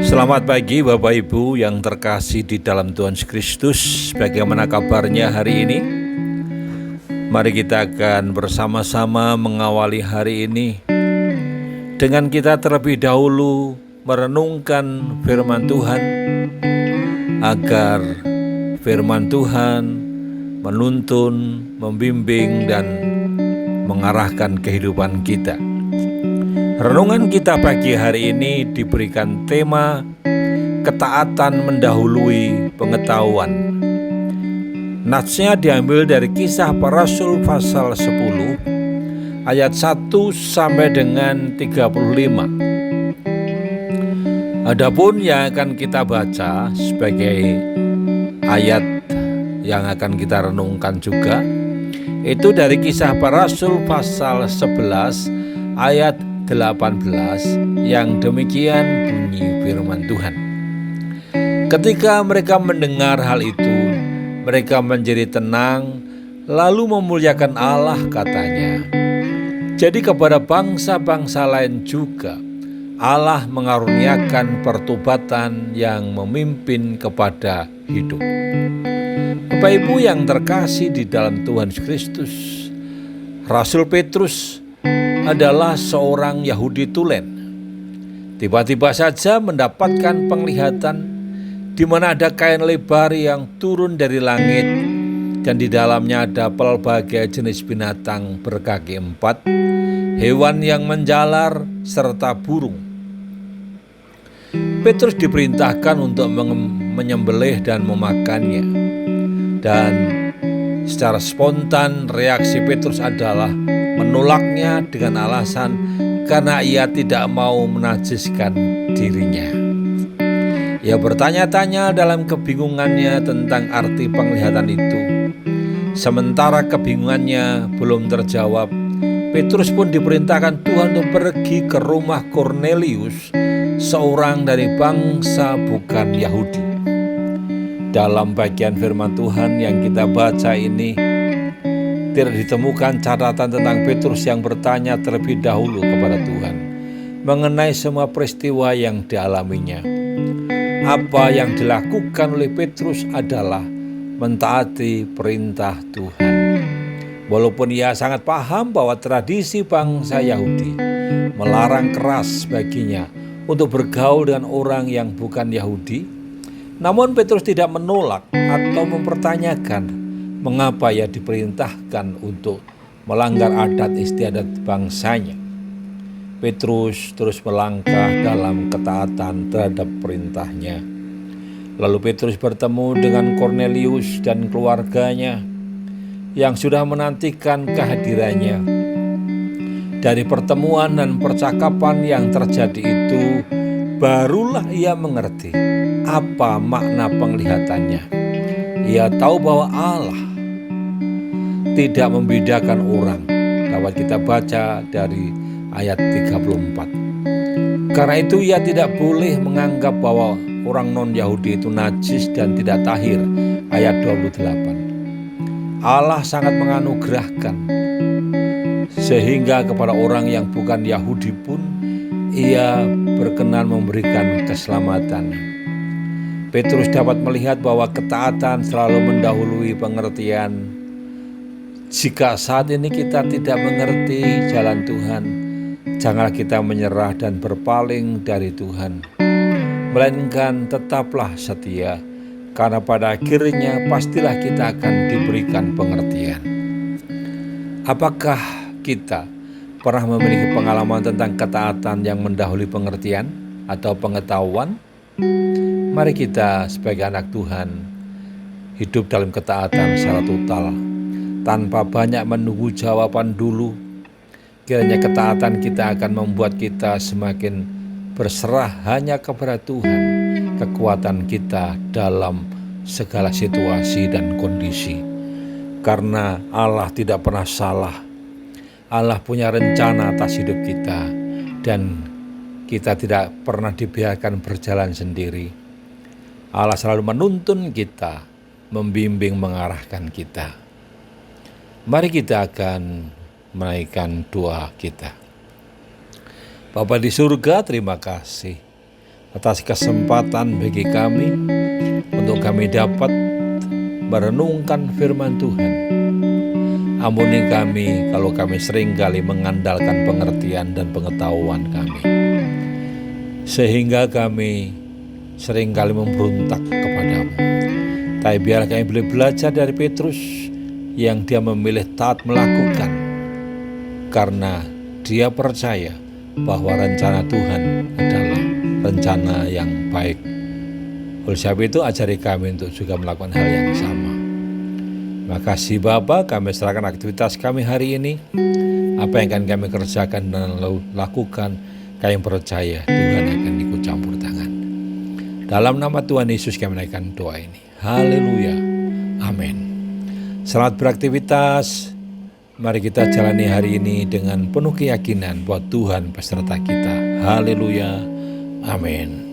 Selamat pagi Bapak Ibu yang terkasih di dalam Tuhan Yesus Kristus. Bagaimana kabarnya hari ini? Mari kita akan bersama-sama mengawali hari ini dengan kita terlebih dahulu merenungkan firman Tuhan, agar firman Tuhan menuntun, membimbing, dan mengarahkan kehidupan kita. Renungan kita pagi hari ini diberikan tema ketaatan mendahului pengetahuan. Natsnya diambil dari Kisah Para Rasul pasal 10 ayat 1 sampai dengan 35. Adapun yang akan kita baca sebagai ayat yang akan kita renungkan juga, itu dari Kisah Para Rasul pasal 11 ayat 18 yang demikian bunyi firman Tuhan. Ketika mereka mendengar hal itu, mereka menjadi tenang lalu memuliakan Allah, katanya. Jadi kepada bangsa-bangsa lain juga Allah mengaruniakan pertobatan yang memimpin kepada hidup. Bapak Ibu yang terkasih di dalam Tuhan Yesus Kristus, Rasul Petrus adalah seorang Yahudi tulen. Tiba-tiba saja mendapatkan penglihatan di mana ada kain lebar yang turun dari langit, dan di dalamnya ada pelbagai jenis binatang berkaki 4, hewan yang menjalar, serta burung. Petrus diperintahkan untuk menyembelih dan memakannya. Dan secara spontan reaksi Petrus adalah menolaknya dengan alasan karena ia tidak mau menajiskan dirinya. Ia bertanya-tanya dalam kebingungannya tentang arti penglihatan itu. Sementara kebingungannya belum terjawab, Petrus pun diperintahkan Tuhan untuk pergi ke rumah Kornelius, seorang dari bangsa bukan Yahudi. Dalam bagian firman Tuhan yang kita baca ini, tidak ditemukan catatan tentang Petrus yang bertanya terlebih dahulu kepada Tuhan mengenai semua peristiwa yang dialaminya. Apa yang dilakukan oleh Petrus adalah mentaati perintah Tuhan. Walaupun ia sangat paham bahwa tradisi bangsa Yahudi melarang keras baginya untuk bergaul dengan orang yang bukan Yahudi, namun Petrus tidak menolak atau mempertanyakan mengapa ia diperintahkan untuk melanggar adat istiadat bangsanya. Petrus terus melangkah dalam ketaatan terhadap perintahnya. Lalu Petrus bertemu dengan Kornelius dan keluarganya yang sudah menantikan kehadirannya. Dari pertemuan dan percakapan yang terjadi itu, barulah ia mengerti apa makna penglihatannya. Ia tahu bahwa Allah tidak membedakan orang. Dapat kita baca dari ayat 34. Karena itu ia tidak boleh menganggap bahwa orang non-Yahudi itu najis dan tidak tahir. Ayat 28. Allah sangat menganugerahkan sehingga kepada orang yang bukan Yahudi pun ia berkenan memberikan keselamatan. Petrus dapat melihat bahwa ketaatan selalu mendahului pengertian. Jika saat ini kita tidak mengerti jalan Tuhan, janganlah kita menyerah dan berpaling dari Tuhan, melainkan tetaplah setia, karena pada akhirnya pastilah kita akan diberikan pengertian. Apakah kita pernah memiliki pengalaman tentang ketaatan yang mendahului pengertian atau pengetahuan? Mari kita sebagai anak Tuhan hidup dalam ketaatan secara total, tanpa banyak menunggu jawaban dulu. Kiranya ketaatan kita akan membuat kita semakin berserah hanya kepada Tuhan, kekuatan kita dalam segala situasi dan kondisi. Karena Allah tidak pernah salah. Allah punya rencana atas hidup kita, dan kita tidak pernah dibiarkan berjalan sendiri. Allah selalu menuntun kita, membimbing, mengarahkan kita. Mari kita akan menaikkan doa kita. Bapa di surga, terima kasih atas kesempatan bagi kami untuk kami dapat merenungkan firman Tuhan. Ampuni kami kalau kami seringkali mengandalkan pengertian dan pengetahuan kami, sehingga kami seringkali memberontak kepadamu. Tapi biar kami boleh belajar dari Petrus yang dia memilih taat melakukan karena dia percaya bahwa rencana Tuhan adalah rencana yang baik. Oleh sebab itu ajari kami untuk juga melakukan hal yang sama. Makasih Bapa, kami serahkan aktivitas kami hari ini. Apa yang akan kami kerjakan dan lakukan, kami percaya Tuhan akan ikut campur tangan. Dalam nama Tuhan Yesus kami menaikkan doa ini. Haleluya. Amin. Selamat beraktivitas. Mari kita jalani hari ini dengan penuh keyakinan bahwa Tuhan beserta kita. Haleluya. Amin.